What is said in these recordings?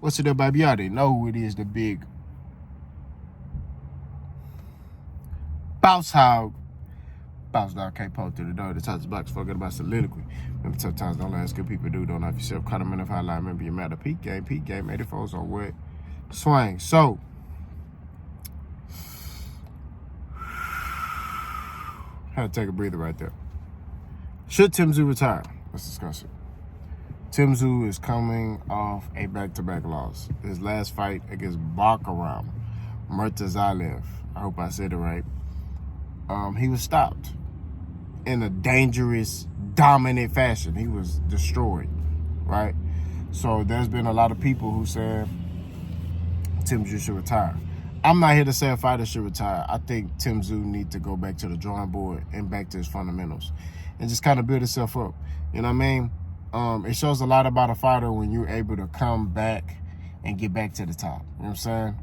What's it up, baby? You already know who it is, the big bounce hog. Bounce dog can't pull through the door. The touch box forget about soliloquy. Remember, tough times don't last. Good people do. Don't have yourself. Cut them in if I lie. Remember, you matter. Peak game. 84s on what? Swing. So, had to take a breather right there. Should Tszyu retire? Let's discuss it. Tszyu is coming off a back-to-back loss. His last fight against Bakaram Murtazaev. I hope I said it right. He was stopped in a dangerous, dominant fashion. He was destroyed, right? So there's been a lot of people who said Tszyu should retire. I'm not here to say a fighter should retire. I think Tszyu needs to go back to the drawing board and back to his fundamentals and just kind of build himself up. You know what I mean? It shows a lot about a fighter when you're able to come back and get back to the top. You know what I'm saying?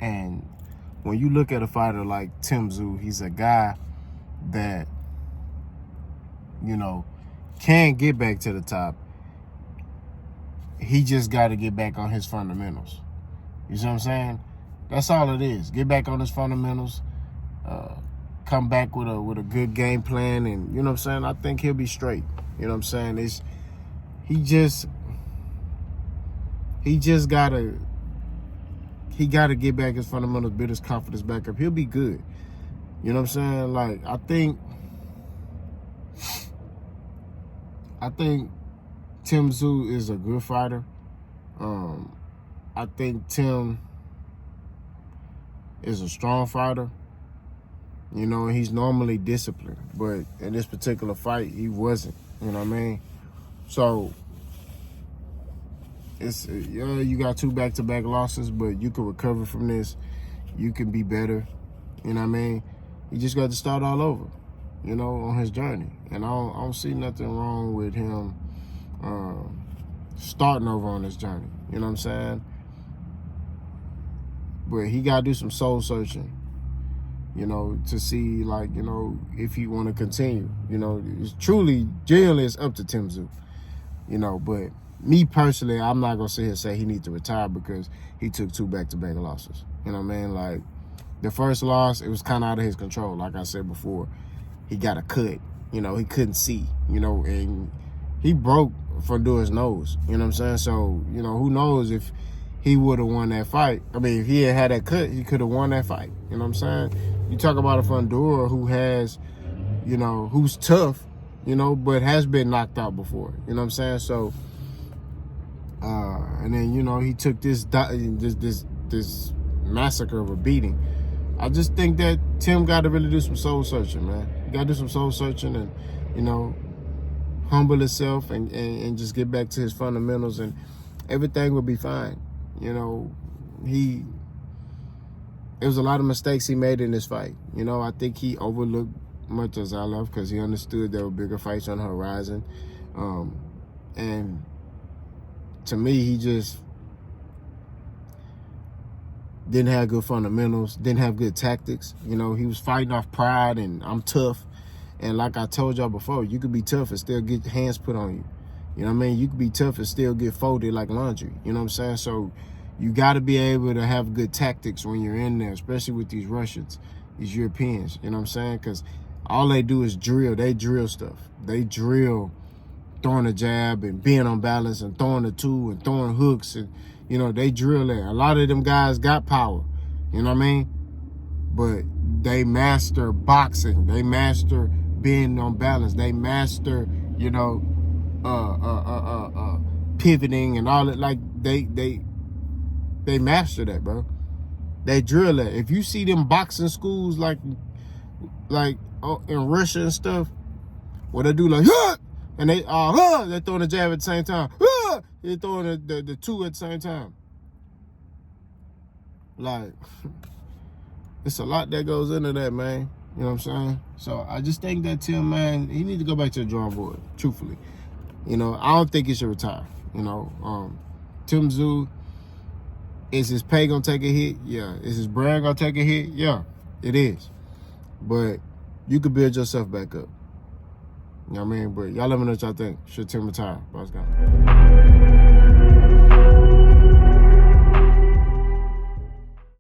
And when you look at a fighter like Tszyu, he's a guy that, you know, can get back to the top. He just got to get back on his fundamentals. You see what I'm saying? That's all it is. Get back on his fundamentals. Come back with a good game plan, and you know what I'm saying? I think he'll be straight. You know what I'm saying? He gotta get back his fundamentals, build his confidence back up. He'll be good. You know what I'm saying? Like, I think Tszyu is a good fighter. I think Tim is a strong fighter. You know, he's normally disciplined, but in this particular fight, he wasn't. You know what I mean? So, you got 2 back-to-back losses, but you can recover from this. You can be better. You know what I mean? You just got to start all over, you know, on his journey. And I don't see nothing wrong with him starting over on this journey. You know what I'm saying? But he got to do some soul searching, you know, to see, like, you know, if he want to continue. You know, it's truly, genuinely, it's up to Tszyu, you know. But me personally, I'm not going to sit here and say he needs to retire because he took 2 back-to-back losses. You know what I mean? Like, the first loss, it was kind of out of his control. Like I said before, he got a cut. You know, he couldn't see, you know, and he broke from doing his nose. You know what I'm saying? So, you know, who knows if he would have won that fight. I mean, if he had that cut, he could have won that fight. You know what I'm saying? You talk about a Fundora who has, you know, who's tough, you know, but has been knocked out before. You know what I'm saying? So, and then, you know, he took this massacre of a beating. I just think that Tim got to really do some soul searching, man. He got to do some soul searching and, you know, humble himself and just get back to his fundamentals, and everything will be fine. You know, it was a lot of mistakes he made in this fight. You know, I think he overlooked Murtazaev because he understood there were bigger fights on the horizon. And to me, he just didn't have good fundamentals, didn't have good tactics. You know, he was fighting off pride and I'm tough. And like I told y'all before, you could be tough and still get hands put on you. You know what I mean? You could be tough and still get folded like laundry. You know what I'm saying? So you got to be able to have good tactics when you're in there, especially with these Russians, these Europeans. You know what I'm saying? Because all they do is drill. They drill stuff. They drill throwing a jab and being on balance and throwing a 2 and throwing hooks. And, you know, they drill that. A lot of them guys got power. You know what I mean? But they master boxing. They master being on balance. They master, you know, pivoting and all that. Like they master that, bro. They drill that. If you see them boxing schools like in Russia and stuff, where they do like and they're throwing a jab at the same time. They're throwing the 2 at the same time. Like, it's a lot that goes into that, man. You know what I'm saying? So I just think that Tim, man, he need to go back to the drawing board, truthfully. You know, I don't think he should retire. You know, Tszyu, is his pay gonna take a hit? Yeah. Is his brand gonna take a hit? Yeah, it is. But you could build yourself back up. You know what I mean? But y'all let me know what y'all think. Should Tim retire? Boss guy.